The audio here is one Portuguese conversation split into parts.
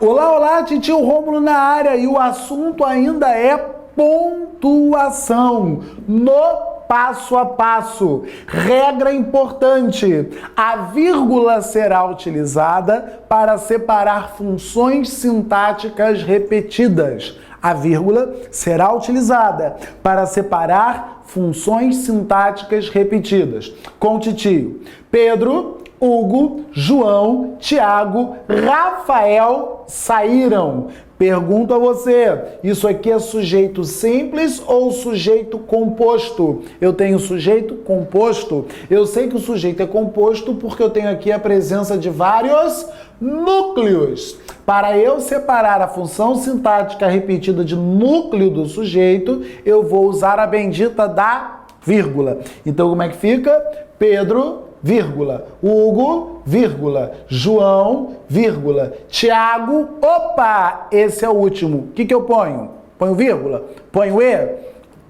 Olá, olá, titio Rômulo na área e o assunto ainda é pontuação no passo a passo. Regra importante: a vírgula será utilizada para separar funções sintáticas repetidas. A vírgula será utilizada para separar funções sintáticas repetidas. Com o titio: Pedro, Hugo, João, Tiago, Rafael saíram. Pergunto a você, isso aqui é sujeito simples ou sujeito composto? Eu tenho sujeito composto. Eu sei que o sujeito é composto porque eu tenho aqui a presença de vários núcleos. Para eu separar a função sintática repetida de núcleo do sujeito, eu vou usar a bendita da vírgula. Então, como é que fica? Pedro, vírgula, Hugo, vírgula, João, vírgula, Tiago, opa, esse é o último. O que eu ponho? Ponho vírgula? Ponho E?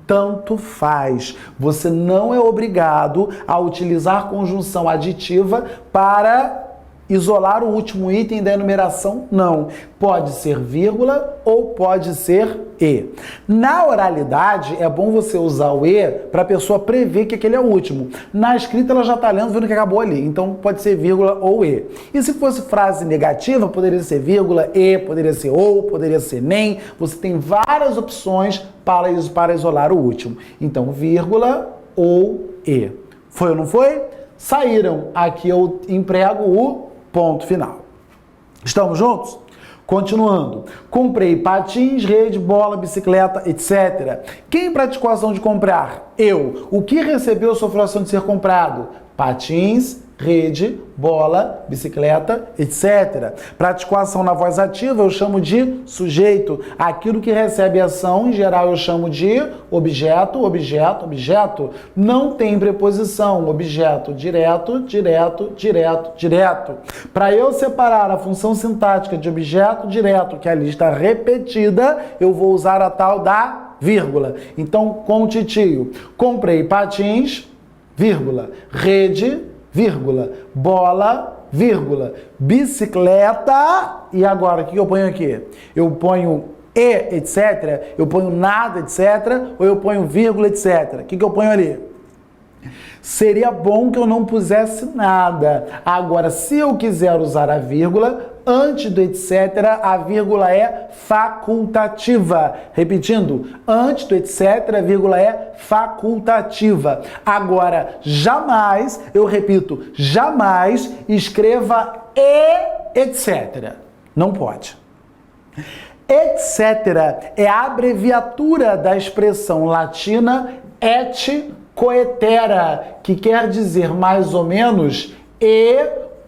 Tanto faz. Você não é obrigado a utilizar conjunção aditiva para isolar o último item da enumeração, não. Pode ser vírgula ou pode ser E. Na oralidade, é bom você usar o E para a pessoa prever que aquele é o último. Na escrita, ela já está lendo, vendo que acabou ali. Então, pode ser vírgula ou E. E se fosse frase negativa, poderia ser vírgula, E, poderia ser ou, poderia ser nem. Você tem várias opções para isolar o último. Então, vírgula ou E. Foi ou não foi? Saíram. Aqui eu emprego o ponto final. Estamos juntos? Continuando. Comprei patins, rede, bola, bicicleta, etc. Quem praticou a ação de comprar? Eu. O que recebeu sofreu a ação de ser comprado? Patins, rede, bola, bicicleta, etc. Praticou a ação na voz ativa, eu chamo de sujeito. Aquilo que recebe ação, em geral, eu chamo de objeto, objeto, objeto. Não tem preposição. Objeto direto, direto, direto, direto. Para eu separar a função sintática de objeto direto, que ali está repetida, eu vou usar a tal da vírgula. Então, com o titio, comprei patins, vírgula, rede, vírgula, bola, vírgula, bicicleta, e agora o que eu ponho aqui? Eu ponho e, etc, eu ponho nada, etc, ou eu ponho vírgula, etc. O que eu ponho ali? Seria bom que eu não pusesse nada. Agora, se eu quiser usar a vírgula, antes do etc, a vírgula é facultativa. Repetindo, antes do etc, a vírgula é facultativa. Agora, jamais, eu repito, jamais escreva e etc. Não pode. Etc. é a abreviatura da expressão latina et coetera, que quer dizer mais ou menos e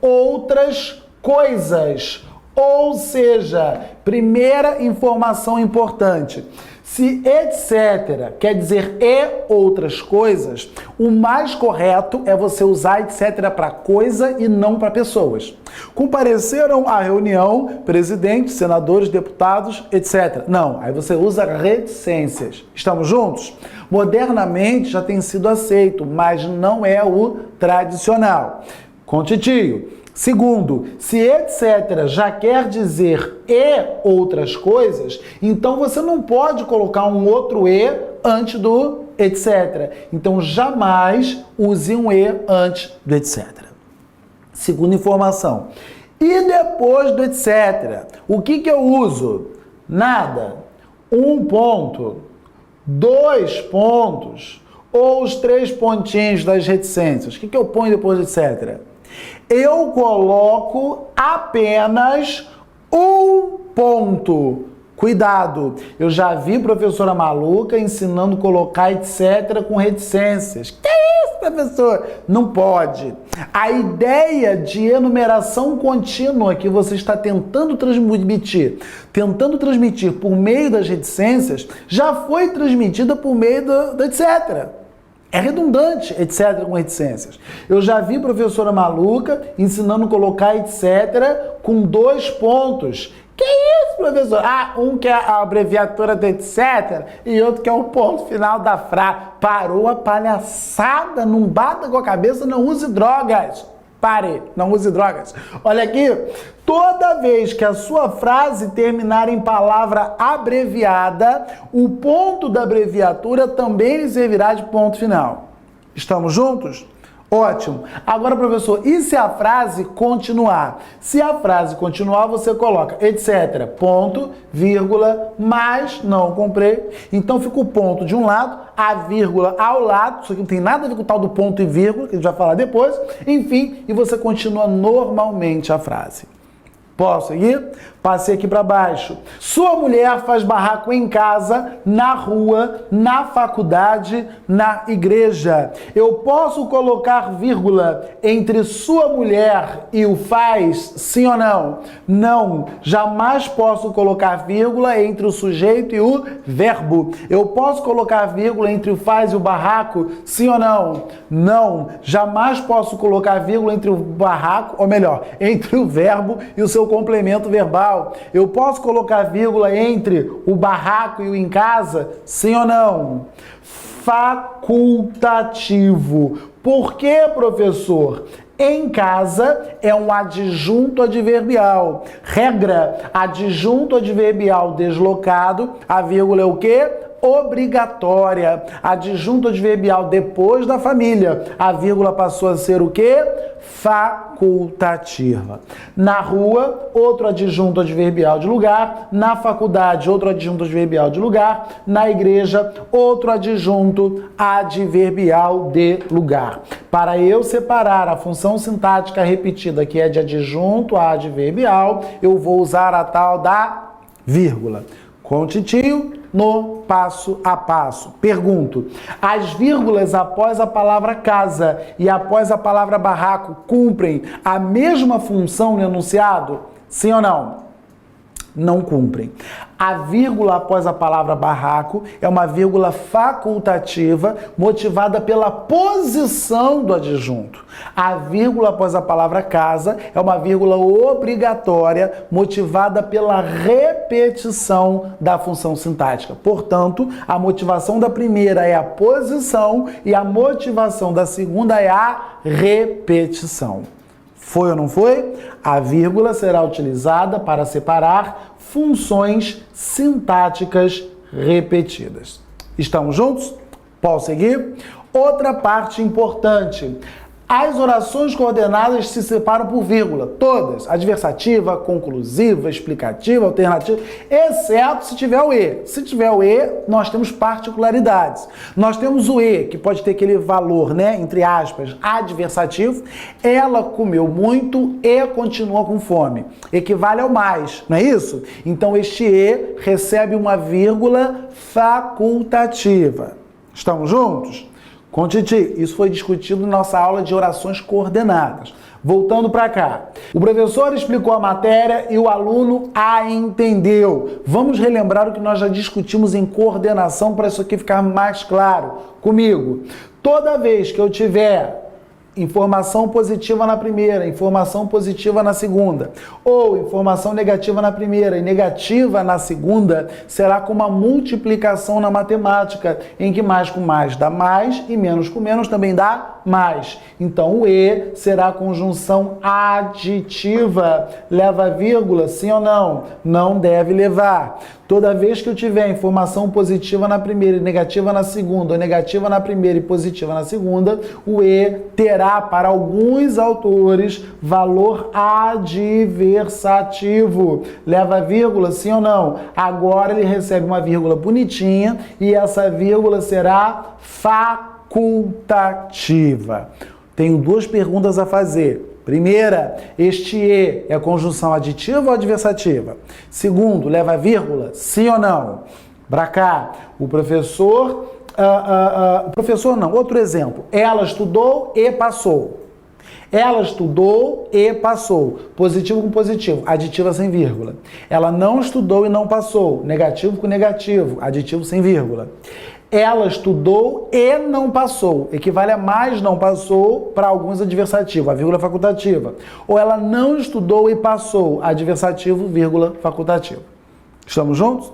outras coisas. Ou seja, primeira informação importante. Se etc. quer dizer e outras coisas, o mais correto é você usar etc. para coisa e não para pessoas. Compareceram à reunião presidente, senadores, deputados, etc. Não, aí você usa reticências. Estamos juntos? Modernamente já tem sido aceito, mas não é o tradicional. Com titio. Segundo, se etc. já quer dizer e outras coisas, então você não pode colocar um outro e antes do etc. Então jamais use um e antes do etc. Segunda informação. E depois do etc. O que eu uso? Nada. 1 ponto, 2 pontos ou os 3 pontinhos das reticências. O que eu ponho depois do etc.? Eu coloco apenas 1 ponto. Cuidado, eu já vi professora maluca ensinando a colocar etc. com reticências. Que isso, professor? Não pode. A ideia de enumeração contínua que você está tentando transmitir por meio das reticências, já foi transmitida por meio do etc. É redundante, etc., com reticências. Eu já vi professora maluca ensinando a colocar etc. com 2 pontos. Que isso, professor? Ah, um que é a abreviatura do etc. e outro que é o ponto final da frase. Parou a palhaçada, não bata com a cabeça, não use drogas. Pare, não use drogas. Olha aqui, toda vez que a sua frase terminar em palavra abreviada, o ponto da abreviatura também lhe servirá de ponto final. Estamos juntos? Ótimo. Agora, professor, e se a frase continuar? Se a frase continuar, você coloca etc, ponto, vírgula, mas não comprei. Então fica o ponto de um lado, a vírgula ao lado, isso aqui não tem nada a ver com o tal do ponto e vírgula, que a gente vai falar depois. Enfim, e você continua normalmente a frase. Posso seguir? Passei aqui para baixo. Sua mulher faz barraco em casa, na rua, na faculdade, na igreja. Eu posso colocar vírgula entre sua mulher e o faz, sim ou não? Não. Jamais posso colocar vírgula entre o sujeito e o verbo. Eu posso colocar vírgula entre o faz e o barraco, sim ou não? Não. Jamais posso colocar vírgula entre o barraco, ou melhor, entre o verbo e o seu complemento verbal. Eu posso colocar vírgula entre o barraco e o em casa? Sim ou não? Facultativo. Por que, professor? Em casa é um adjunto adverbial. Regra, adjunto adverbial deslocado, a vírgula é o quê? Obrigatória. Adjunto adverbial depois da família. A vírgula passou a ser o quê? Facultativa. Na rua, outro adjunto adverbial de lugar. Na faculdade, outro adjunto adverbial de lugar. Na igreja, outro adjunto adverbial de lugar. Para eu separar a função sintática repetida, que é de adjunto a adverbial, eu vou usar a tal da vírgula. Com o titio, no passo a passo. Pergunto, as vírgulas após a palavra casa e após a palavra barraco cumprem a mesma função no enunciado? Sim ou não? Não cumprem. A vírgula após a palavra barraco é uma vírgula facultativa motivada pela posição do adjunto. A vírgula após a palavra casa é uma vírgula obrigatória motivada pela repetição da função sintática. Portanto, a motivação da primeira é a posição e a motivação da segunda é a repetição. Foi ou não foi? A vírgula será utilizada para separar funções sintáticas repetidas. Estamos juntos? Posso seguir? Outra parte importante. As orações coordenadas se separam por vírgula, todas, adversativa, conclusiva, explicativa, alternativa, exceto se tiver o E. Se tiver o E, nós temos particularidades. Nós temos o E, que pode ter aquele valor, né, entre aspas, adversativo, ela comeu muito e continua com fome. Equivale ao mais, não é isso? Então este E recebe uma vírgula facultativa. Estamos juntos? Com Titi, isso foi discutido na nossa aula de orações coordenadas. Voltando para cá. O professor explicou a matéria e o aluno a entendeu. Vamos relembrar o que nós já discutimos em coordenação para isso aqui ficar mais claro comigo. Toda vez que eu tiver informação positiva na primeira, informação positiva na segunda, ou informação negativa na primeira e negativa na segunda, será com uma multiplicação na matemática, em que mais com mais dá mais e menos com menos também dá mais. Então o E será a conjunção aditiva. Leva vírgula, sim ou não? Não deve levar. Toda vez que eu tiver informação positiva na primeira e negativa na segunda, ou negativa na primeira e positiva na segunda, o E terá, para alguns autores, valor adversativo. Leva vírgula, sim ou não? Agora ele recebe uma vírgula bonitinha e essa vírgula será facultativa. Tenho duas perguntas a fazer. Primeira, este E é conjunção aditiva ou adversativa? Segundo, leva vírgula? Sim ou não? Pra cá, o professor não, outro exemplo. Ela estudou e passou. Ela estudou e passou. Positivo com positivo, aditiva sem vírgula. Ela não estudou e não passou. Negativo com negativo, aditivo sem vírgula. Ela estudou e não passou. Equivale a mais não passou para alguns adversativos, a vírgula facultativa. Ou ela não estudou e passou, adversativo, vírgula facultativo. Estamos juntos?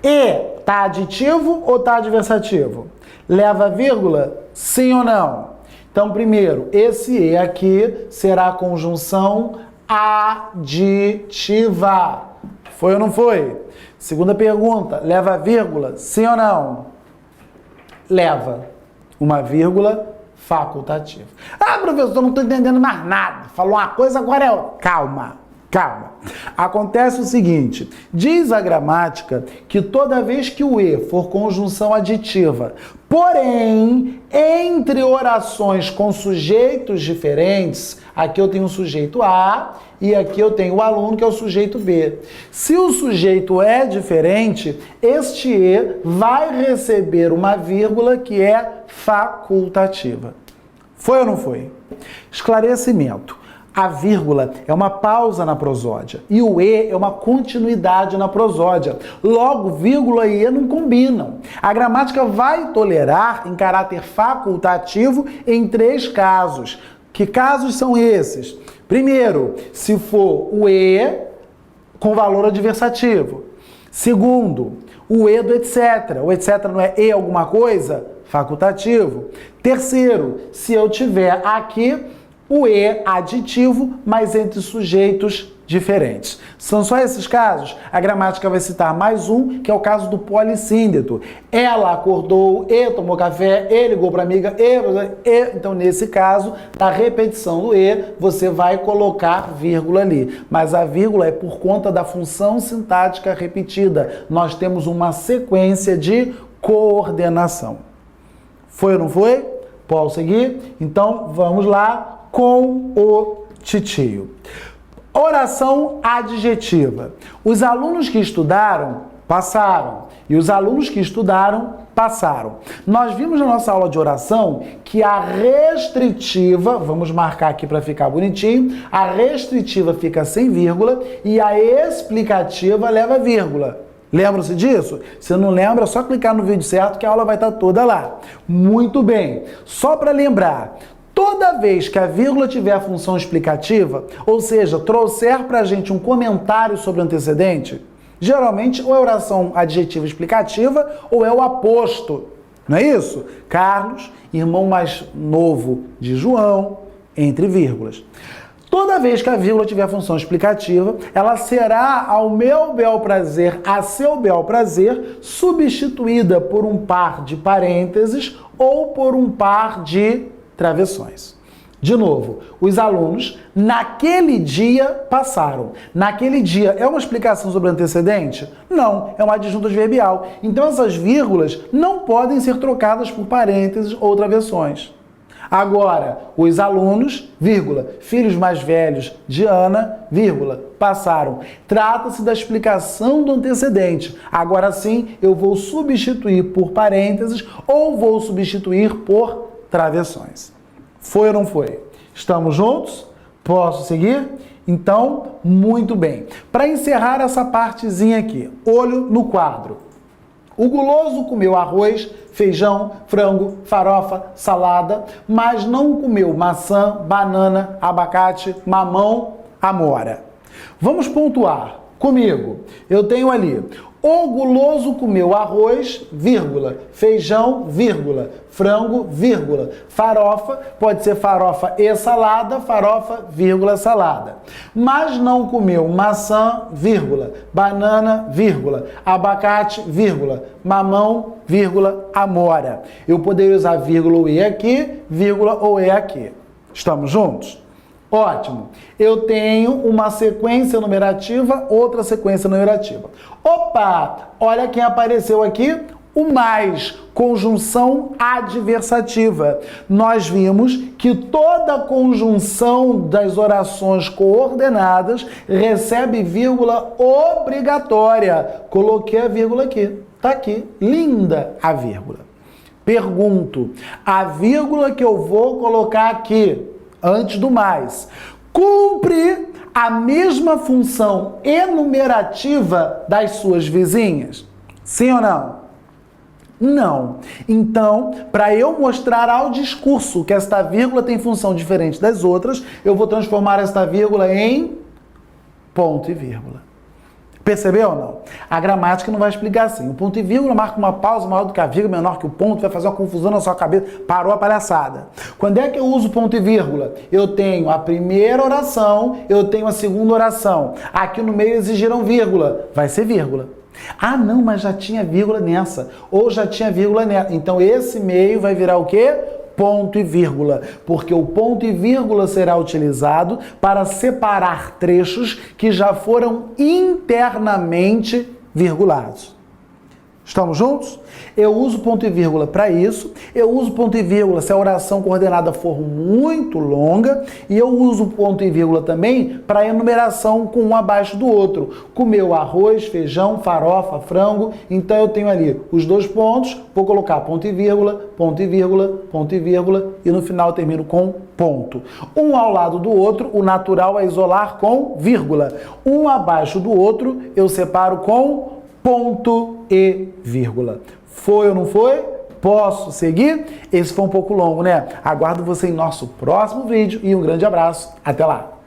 E tá aditivo ou tá adversativo? Leva vírgula? Sim ou não? Então, primeiro, esse E aqui será a conjunção aditiva. Foi ou não foi? Segunda pergunta, leva vírgula? Sim ou não? Leva. Uma vírgula facultativa. Ah, professor, não estou entendendo mais nada. Falou uma coisa, agora é outra. Calma. Calma. Acontece o seguinte, diz a gramática que toda vez que o E for conjunção aditiva, porém, entre orações com sujeitos diferentes, aqui eu tenho o sujeito A e aqui eu tenho o aluno, que é o sujeito B. Se o sujeito é diferente, este E vai receber uma vírgula que é facultativa. Foi ou não foi? Esclarecimento. A vírgula é uma pausa na prosódia e o E é uma continuidade na prosódia. Logo, vírgula e E não combinam. A gramática vai tolerar em caráter facultativo em 3 casos. Que casos são esses? Primeiro, se for o E com valor adversativo. Segundo, o E do etc. O etc não é E alguma coisa? Facultativo. Terceiro, se eu tiver aqui o E aditivo, mas entre sujeitos diferentes. São só esses casos? A gramática vai citar mais um, que é o caso do polissíndeto. Ela acordou, E tomou café, E ligou para amiga, E. Então, nesse caso, na repetição do E, você vai colocar vírgula ali. Mas a vírgula é por conta da função sintática repetida. Nós temos uma sequência de coordenação. Foi ou não foi? Posso seguir? Então, vamos lá com o titio. Oração adjetiva. Os alunos que estudaram, passaram. E os alunos que estudaram, passaram. Nós vimos na nossa aula de oração que a restritiva, vamos marcar aqui para ficar bonitinho, a restritiva fica sem vírgula e a explicativa leva vírgula. Lembram-se disso? Se não lembra, é só clicar no vídeo certo que a aula vai estar toda lá. Muito bem. Só para lembrar, toda vez que a vírgula tiver a função explicativa, ou seja, trouxer para a gente um comentário sobre o antecedente, geralmente ou é oração adjetiva explicativa ou é o aposto. Não é isso? Carlos, irmão mais novo de João, entre vírgulas. Toda vez que a vírgula tiver a função explicativa, ela será, ao meu bel prazer, a seu bel prazer, substituída por um par de parênteses ou por um par de travessões. De novo, os alunos naquele dia passaram. Naquele dia é uma explicação sobre o antecedente? Não, é um adjunto adverbial. Então essas vírgulas não podem ser trocadas por parênteses ou travessões. Agora, os alunos, vírgula, filhos mais velhos de Ana, vírgula, passaram. Trata-se da explicação do antecedente. Agora sim, eu vou substituir por parênteses ou vou substituir por travessões. Foi ou não foi? Estamos juntos? Posso seguir? Então, muito bem. Para encerrar essa partezinha aqui, olho no quadro. O guloso comeu arroz, feijão, frango, farofa, salada, mas não comeu maçã, banana, abacate, mamão, amora. Vamos pontuar comigo. Eu tenho ali: o guloso comeu arroz, vírgula, feijão, vírgula, frango, vírgula, farofa, pode ser farofa e salada, farofa, vírgula, salada. Mas não comeu maçã, vírgula, banana, vírgula, abacate, vírgula, mamão, vírgula, amora. Eu poderia usar vírgula ou e aqui, vírgula ou e aqui. Estamos juntos? Ótimo. Eu tenho uma sequência numerativa, outra sequência numerativa. Opa! Olha quem apareceu aqui. O mais, conjunção adversativa. Nós vimos que toda conjunção das orações coordenadas recebe vírgula obrigatória. Coloquei a vírgula aqui. Tá aqui. Linda a vírgula. Pergunto, a vírgula que eu vou colocar aqui, antes do mais, cumpre a mesma função enumerativa das suas vizinhas? Sim ou não? Não. Então, para eu mostrar ao discurso que esta vírgula tem função diferente das outras, eu vou transformar esta vírgula em ponto e vírgula. Percebeu ou não? A gramática não vai explicar assim. O ponto e vírgula marca uma pausa maior do que a vírgula, menor que o ponto, vai fazer uma confusão na sua cabeça. Parou a palhaçada. Quando é que eu uso ponto e vírgula? Eu tenho a primeira oração, eu tenho a segunda oração. Aqui no meio exigiram vírgula. Vai ser vírgula. Ah, não, mas já tinha vírgula nessa. Ou já tinha vírgula nessa. Então esse meio vai virar o quê? Ponto e vírgula, porque o ponto e vírgula será utilizado para separar trechos que já foram internamente virgulados. Estamos juntos? Eu uso ponto e vírgula para isso, eu uso ponto e vírgula se a oração coordenada for muito longa, e eu uso ponto e vírgula também para enumeração com um abaixo do outro. Comeu arroz, feijão, farofa, frango, então eu tenho ali os dois pontos, vou colocar ponto e vírgula, ponto e vírgula, ponto e vírgula, e no final eu termino com ponto. Um ao lado do outro, o natural é isolar com vírgula. Um abaixo do outro, eu separo com ponto e vírgula. Foi ou não foi? Posso seguir? Esse foi um pouco longo, né? Aguardo você em nosso próximo vídeo e um grande abraço. Até lá!